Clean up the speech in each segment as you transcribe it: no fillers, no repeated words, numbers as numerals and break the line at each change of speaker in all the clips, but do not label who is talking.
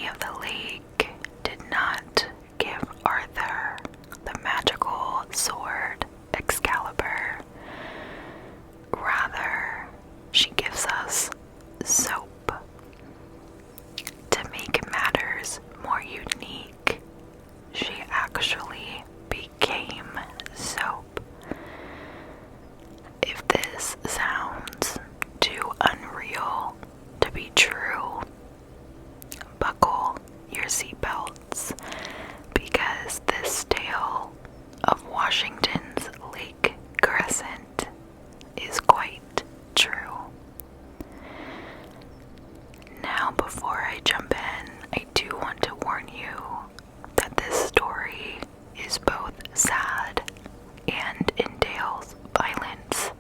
of the Lake did not give Arthur the magical sword Excalibur. Rather, she gives us soap. To make matters more unique, she actually became soap. If this sounds too unreal to be true, buckle your seatbelts, because this tale of Washington's Lake Crescent is quite true. Now, before I jump in, I do want to warn you that this story is both sad and entails violence.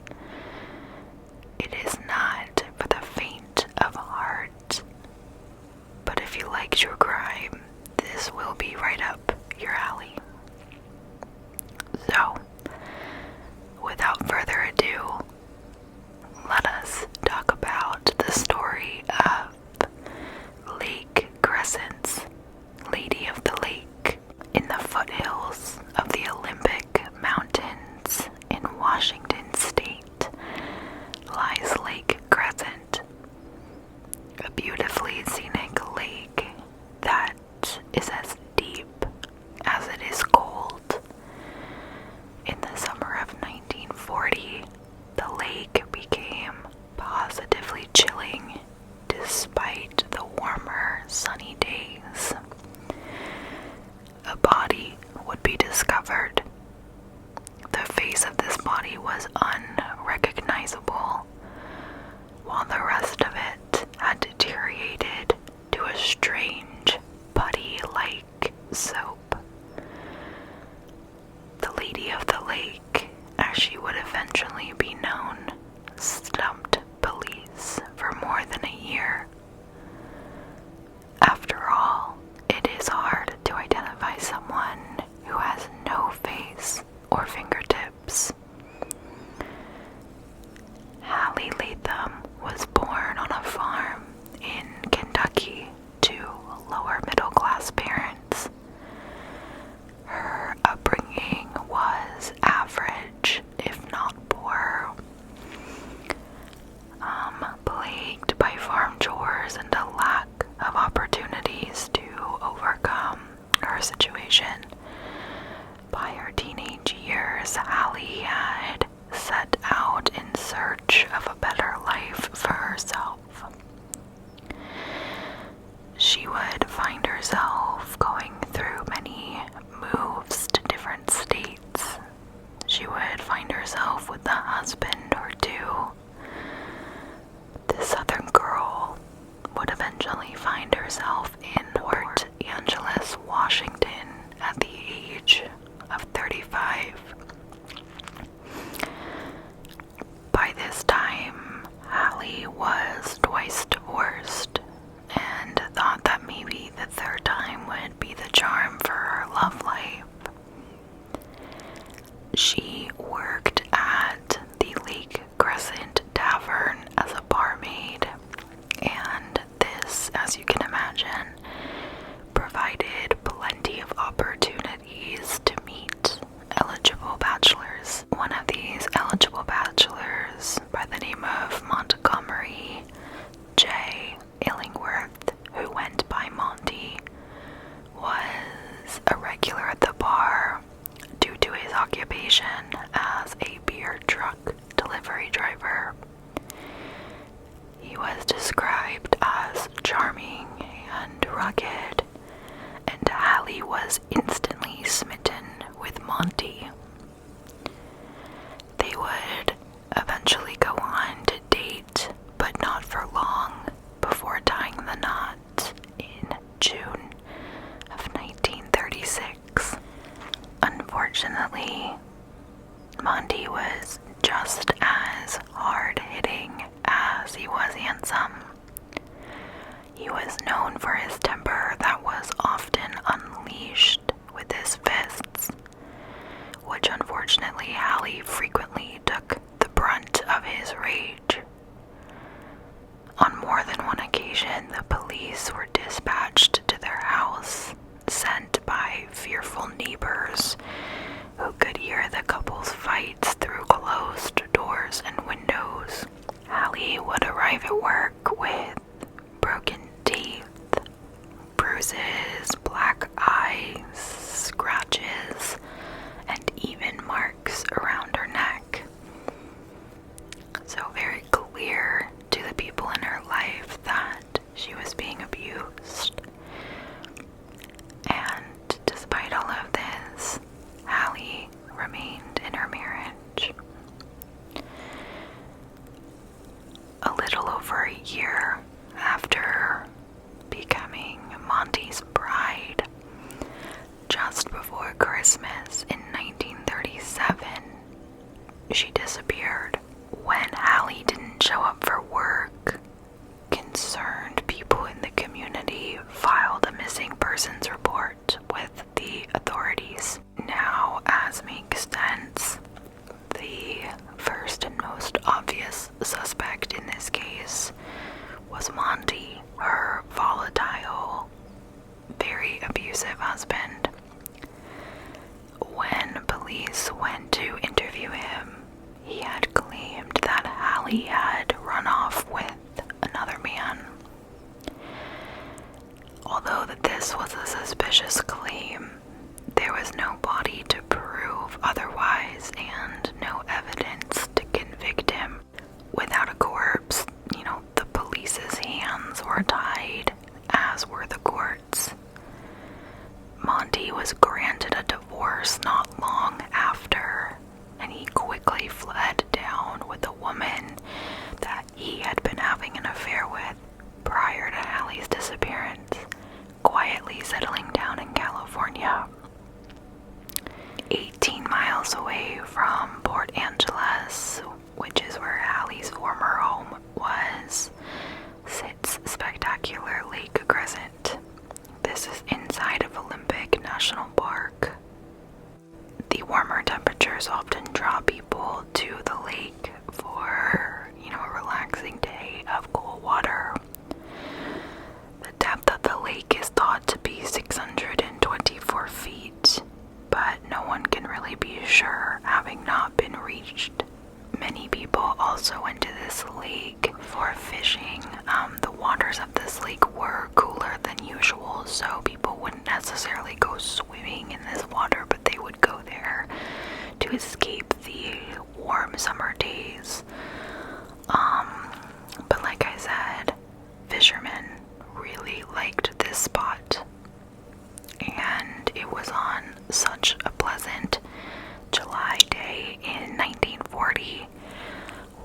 It is not for the faint of heart, but if you like true crime, this will be right up your alley. So, without further ado, let us talk about the story of Lake Crescent's Lady of the Lake. In the foothills of the Olympic Mountains in Washington State lies Lake Crescent, a beautifully scenic lake that is as deep as it is cold. In the summer of 1940, the lake became positively chilling despite the warmer, sunny days. A body would be discovered. The face of this body was unrecognizable, while the rest of it had deteriorated to a strange, putty-like soap. The Lady of the Lake, as she would eventually be known, stumped police for more than a year. After all, it is hard to identify someone who has no face or fingertips. Hallie Latham was born on a farm in Kentucky to lower middle-class parents. Her upbringing was average, if not poor, plagued by farm chores and a lack of opportunities to overcome her situation. By her teenage years, Hallie had set out in search of a better life for herself. She would find herself going through many moves to different states. She would find herself with a husband or two. The Southern girl would eventually find herself in Port Angeles, Washington at the age of 35. By this time, Hallie was twice divorced and thought that maybe the third time would be the charm for her love life. She worked at the Lake Crescent Tavern as a barmaid, and this, as you can imagine, provided plenty of opportunities to meet eligible bachelors. One of these eligible bachelors, by the name of Montgomery J. Illingworth, who went by Monty, was a regular at the bar due to his occupation as a beer truck delivery driver. He was described as charming and rugged, and Hallie was instantly smitten with Monty. They would eventually go on to date, but not for long, before tying the knot in June of 1936. Unfortunately, Monty was just as hard-hitting as he was handsome. He was known for his temper that was often unleashed with his fists, which unfortunately Hallie frequently took the brunt of his rage. On more than one occasion, the police were dispatched to bruises, black eyes, scratches, and even marks around her neck. So very clear to the people in her life that she was being abused. And despite all of this, Hallie remained in her marriage. A little over a year after becoming Monty's bride, just before Christmas in 1937, she disappeared. When Hallie didn't show up for work, concerned people in the community filed a missing persons report with the authorities. Now, as makes sense, the first and most obvious suspect in this case was Monty, her volatile, very abusive husband. When police went to interview him, he had claimed that Hallie had run off with another man. Although that this was a suspicious claim, there was no body to prove otherwise and no evidence to convict him. Without a corpse, the police's hands were tied, as were the courts. Monty was granted a divorce not long after, and he quickly fled down with a woman that he had been having an affair with prior to Hallie's disappearance, quietly settling down in California. 18 miles away from Port Angeles, which is where Hallie's former home was, sits spectacular Lake Crescent. This is inside of Olympic National Park. The warmer temperatures often draw people to the lake for, a relaxing day of cool water. The depth of the lake is thought to be 624 feet, but no one can really be sure, having not been reached. Many people also went to this lake for fishing. The waters of this lake were cooler than usual, so people wouldn't necessarily go swimming in this water, but they would go there to escape the warm summer days. But like I said, fishermen really liked this spot, and it was on such a pleasant July day in 1940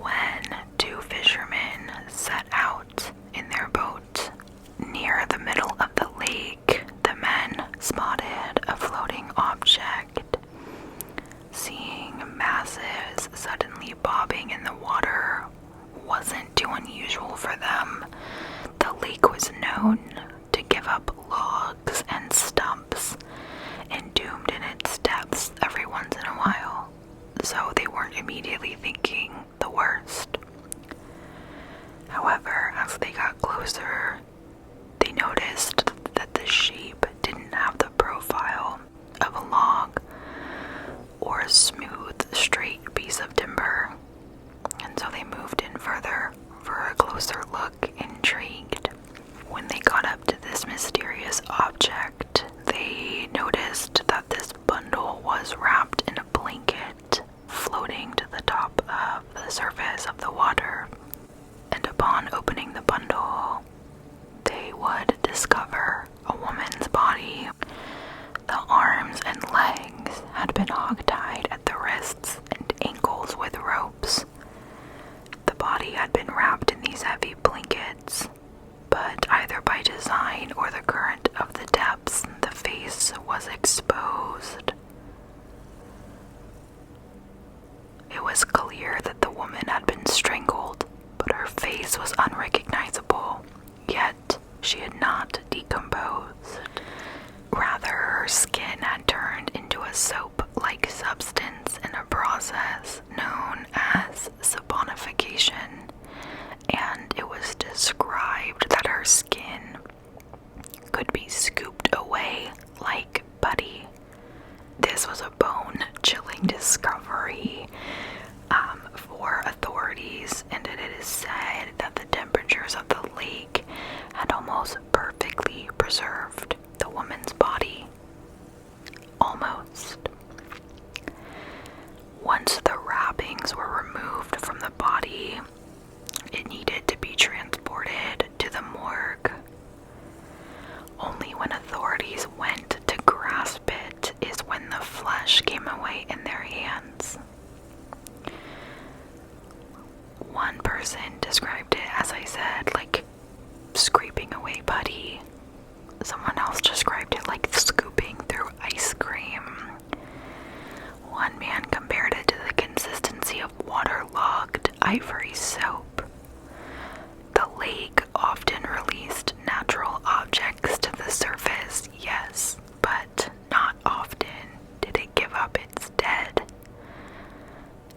when two fishermen set out in their boat. Near the middle of the lake, the men spotted a floating object. Seeing masses suddenly bobbing in the water wasn't too unusual for them. The lake was known to give up logs and stumps, entombed in its depths every once in a while, so they weren't immediately thinking the worst. However, as they got closer, they noticed that the shape didn't have the profile of a log or a smooth, straight piece of timber, and so they moved in further for a closer look, intrigued. When they got up to this mysterious object, they noticed that this bundle was wrapped in a blanket, floating to the top of the surface of the water. And upon opening the bundle, they would discover a woman's body. The arms and legs had been hogtied at the wrists and ankles with ropes. The body had been wrapped in these heavy blankets, but either by design or the current of the depths, the face was exposed. It was clear that the woman had been strangled, but her face was unrecognizable, yet she had not decomposed. Rather, her skin had turned into a soap-like substance in a process known as saponification, and it was described that her skin could be scooped away like putty. This was a bone-chilling discovery for authorities, and it is said that the temperatures of the lake had almost perfectly preserved ivory soap. The lake often released natural objects to the surface, yes, but not often did it give up its dead.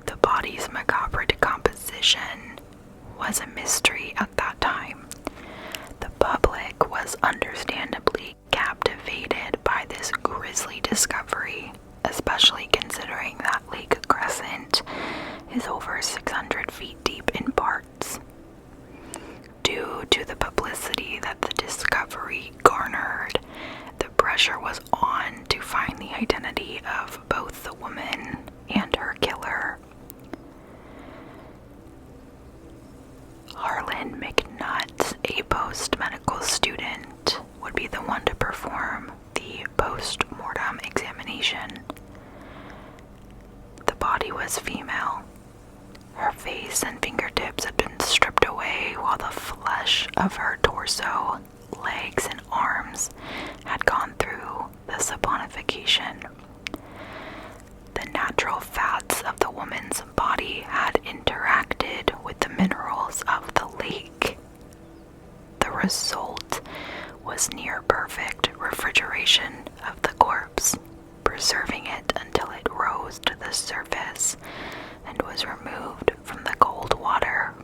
The body's macabre decomposition was a mystery at that time. The public was understandably captivated by this grisly discovery, especially considering that Lake Crescent is over 600 feet deep in parts. Due to the publicity that the discovery garnered, the pressure was on to find the identity of both the woman and her killer. Harlan McNutt, a post-medical student, would be the one to perform the post-mortem examination. The body was female. Her face and fingertips had been stripped away, while the flesh of her torso, legs, and arms had gone through the saponification. The natural fats of the woman's body had interacted with the minerals of the lake. The result was near perfect refrigeration of the corpse, preserving it until it rose to the surface and was removed from the cold water.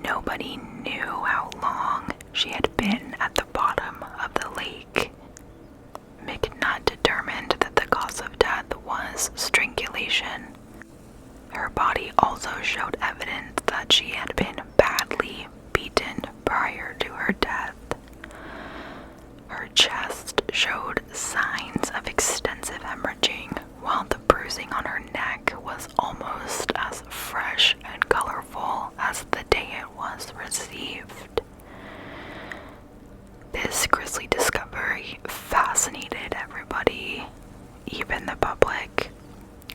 Nobody knew how long she had been at the bottom of the lake. McNutt determined that the cause of death was strangulation. Her body also showed evidence that she had been badly beaten prior to her death. Her chest showed signs of extensive hemorrhaging, while the bruising on her neck was almost as fresh and colorful as the day it was received. This grisly discovery fascinated everybody, even the public,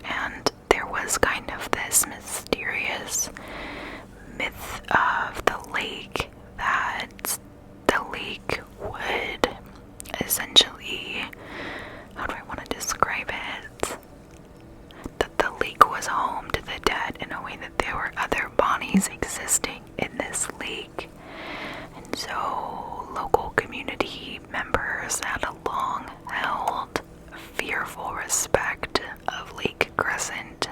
and there was kind of this mysterious myth of the lake that the lake would essentially, how do I want to describe it? That the lake was home to the dead in a way that there were other bodies existing in this lake. And so local community members had a long-held, fearful respect of Lake Crescent.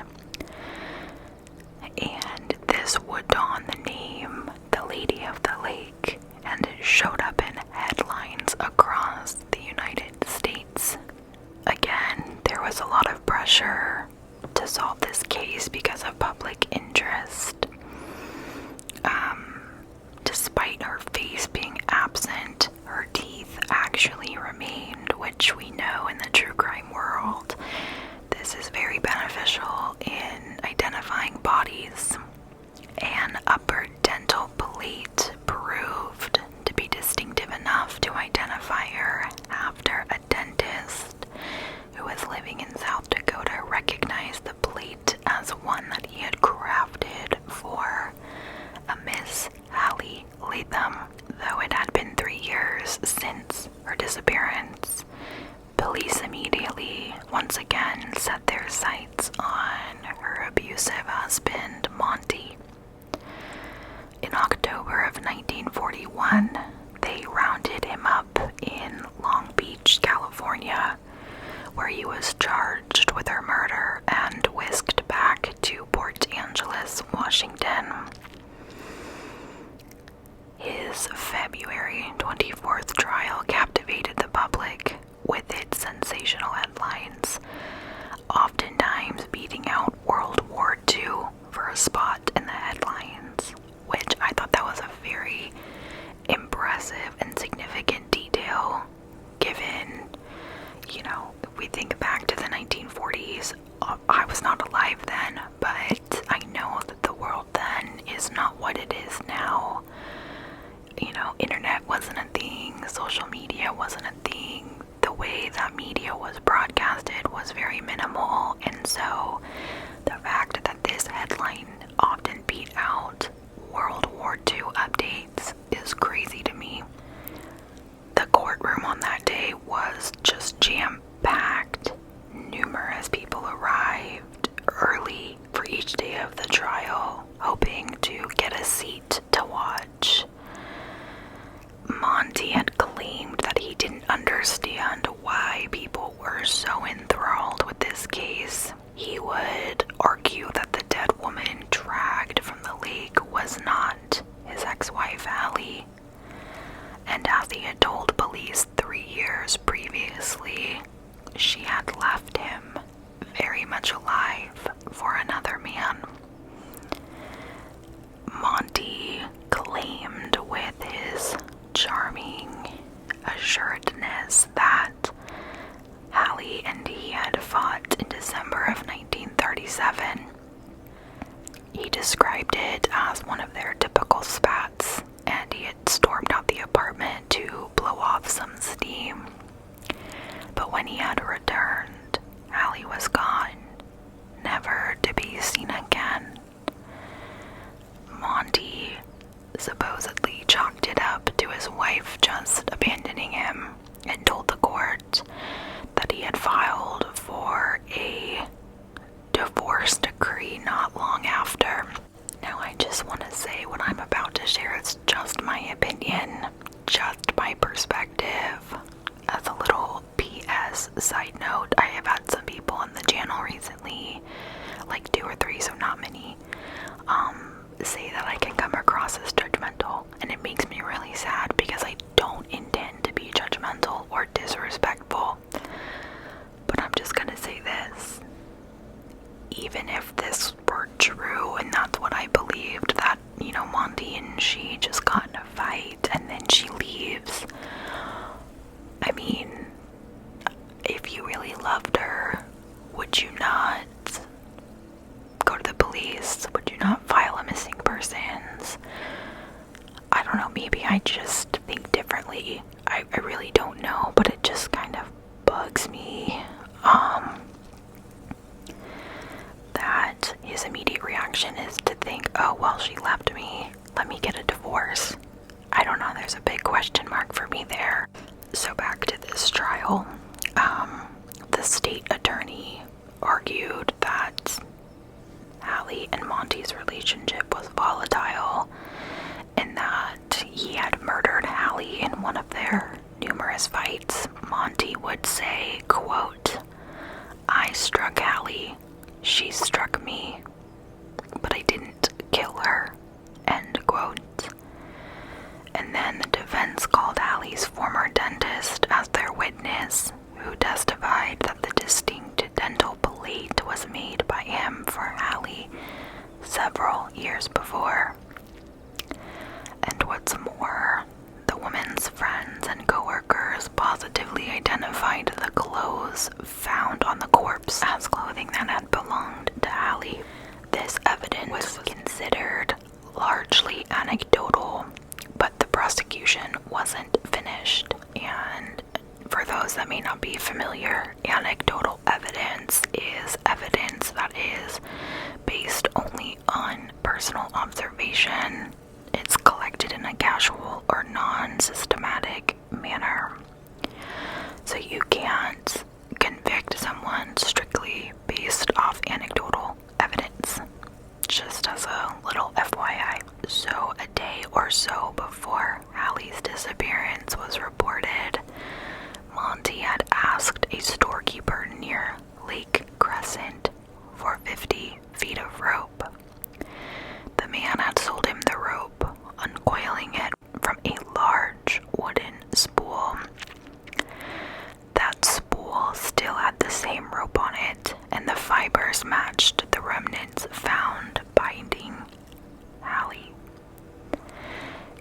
And this would don the name the Lady of the Lake, and it showed up in headlines across the United States. Again, there was a lot of pressure to solve this case because of public interest. Despite her face being absent, her teeth actually remained, which we know in the true crime world. This is very beneficial in identifying bodies. An upper dental plate proved to be distinctive enough to identify her after a dentist who was living in South Dakota recognized the plate as one that he had crafted for a Miss Hallie Latham. Though it had been 3 years since her disappearance, police immediately once again set their sights on her abusive husband, Monty. In October of 1941, they rounded him up in Long Beach, California, where he was charged with her murder and whisked back to Port Angeles, Washington. His February 24th trial captivated the public with its sensational headlines, oftentimes beating out World War II for a spot in the headlines, which I thought that was a very impressive and significant detail, given, if we think back to the 1940s, I was not alive then, but I know that the world then is not what it is now. Internet wasn't a thing, social media wasn't a thing, the way that media was broadcasted was very minimal, and so the fact that this headline often beat out World War II updates is crazy to me. The courtroom on that day was just jam-packed. Numerous people arrived early for each day Monty had told police 3 years previously she had left him very much alive for another man. Monty claimed with his charming assuredness that Hallie and he had fought in December of 1937. He described it as one of their typical spats, and he had stormed out the apartment to blow off some steam. But when he had returned, Hallie was gone, never to be seen again. Monty supposedly chalked it up to his wife just abandoning him and told the court that he had filed for a divorce decree not long after. Now, I just want to say what I'm about to share is just my opinion, just my perspective. As a little PS side note, I have had some people on the channel recently, like 2 or 3, so not many, say that I can come across as judgmental, and it makes me really sad because I don't intend to be judgmental or disrespectful. But I'm just gonna say this. Even if this were true and that's what I believed, that, Monty and she just got in a fight and then she leaves. I mean, if you really loved her, would you not go to the police? Would you not file a missing persons? I don't know, maybe I just think differently. I really don't know, but it just kind of bugs me. That his immediate reaction is to think, oh, well, she left me, let me get a divorce. I don't know, there's a big question mark for me there. So back to this trial. The state attorney argued that Hallie and Monty's relationship was volatile and that he had murdered Hallie in one of their numerous fights. Monty would say, quote, "I struck Hallie, she struck me, but I didn't kill her," end quote. And then the defense called Hallie's former dentist as their witness, who testified that the distinct dental plate was made by him for Hallie several years before. And what's more, the woman's friends and coworkers positively identified the clothes found on the corpse as clothing that had belonged to Hallie. This evidence was considered largely anecdotal, but the prosecution wasn't finished. And for those that may not be familiar, anecdotal evidence is evidence that is based only on personal observation. It's collected in a casual or non-systematic manner. So you can't convict someone strictly based off anecdotal evidence. Just as a little FYI. So a day or so before Hallie's disappearance was reported, Monty had asked a storekeeper near Lake Crescent for 50 feet of rope. The man had sold him the rope, uncoiling it from a large wooden spool. That spool still had the same rope on it, and the fibers matched the remnants found binding Hallie.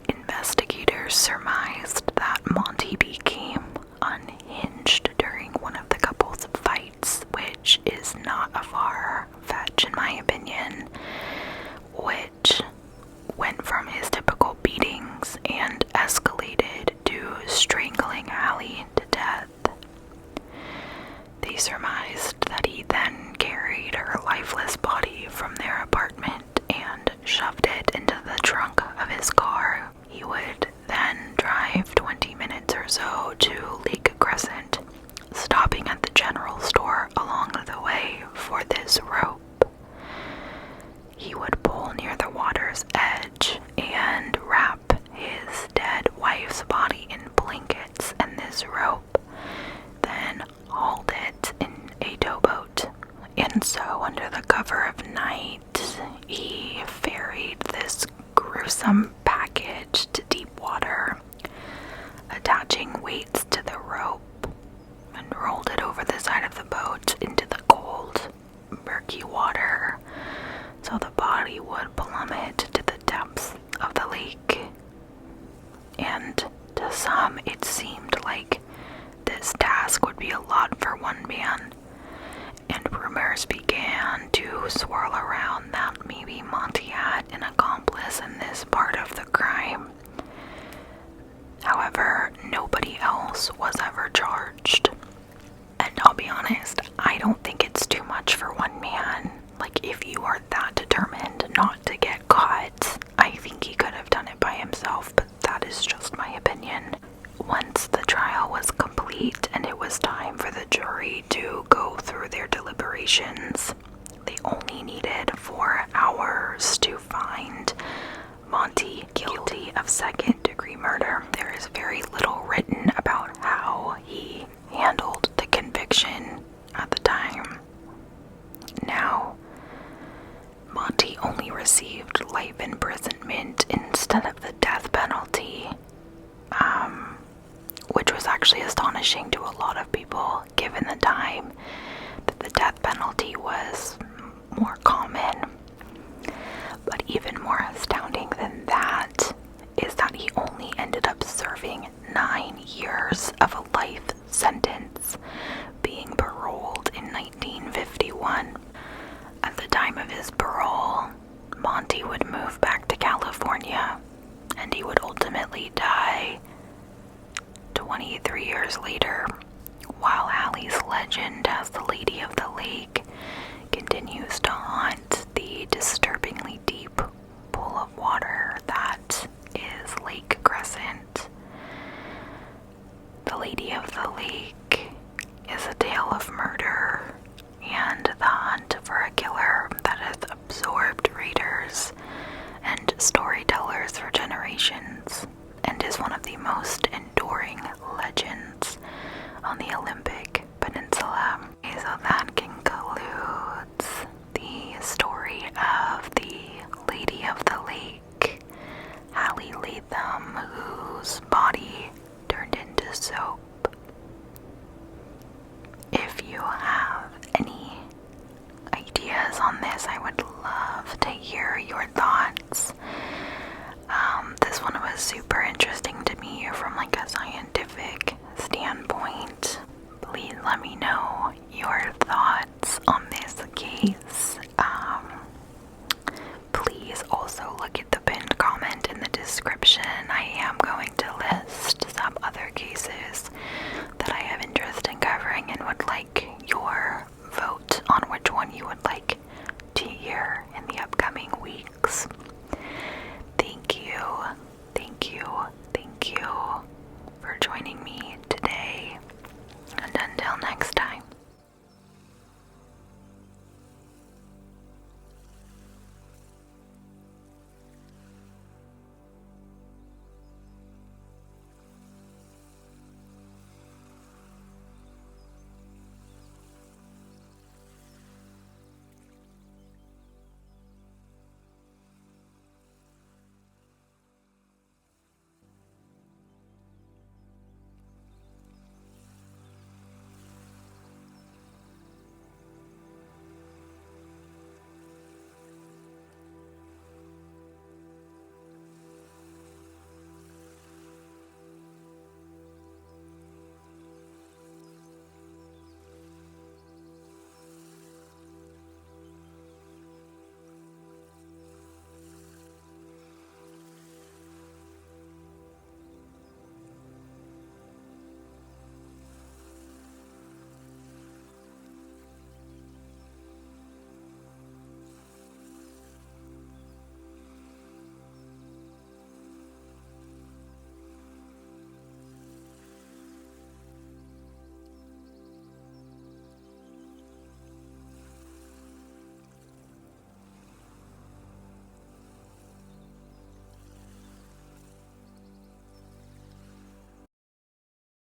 Investigators surmised that Monty became unhinged during one of the couple's fights, which is not a far fetch in my opinion, which went from his typical beatings and escalated to strangling Hallie to death. They surmised that he then carried her lifeless body from their apartment and shoved it into the trunk of his car. He would then drive 20 minutes or so to Lake Crescent, stopping at the general store along the way for this rope. He would pull near the water's edge and wrap his dead wife's body in blankets and this rope, then hauled it in a towboat. And so, under the cover of night, he ferried this gruesome package to deep water, attached weights to the rope and rolled it over the side of the boat into the cold, murky water, so the body would plummet to the depths of the lake. And to some, it seemed like this task would be a lot for one man, and rumors began to swirl around that maybe Monty had an accomplice in this part of the crime. However, nobody else was ever charged. And I'll be honest, I don't think it's too much for one man. Like, if you are that determined not to get caught, I think he could have done it by himself, but that is just my opinion. Once the trial was complete and it was time for the jury to go through their deliberations, they only needed 4 hours to find Monty guilty of second-degree murder. There is very little written about how he handled the conviction at the time. Now, Monty only received life imprisonment instead of the death penalty, which was actually astonishing to a lot of people given the time that the death penalty was more common. But even more astounding than that is that he only ended up serving 9 years of a life sentence, being paroled in 1951. At the time of his parole, Monty would move back to California, and he would ultimately die 23 years later, while Hallie's legend as the Lady of the Lake continues to haunt the disturbingly deep pool of water that is Lake Crescent. The Lady of the Lake is a tale of murder and the hunt for a killer that has absorbed readers and storytellers for generations, and is one of the most enduring legends on the Olympic Peninsula. Okay, so that concludes the story of the Lady of the Lake, Hallie Latham, whose body turned into soap.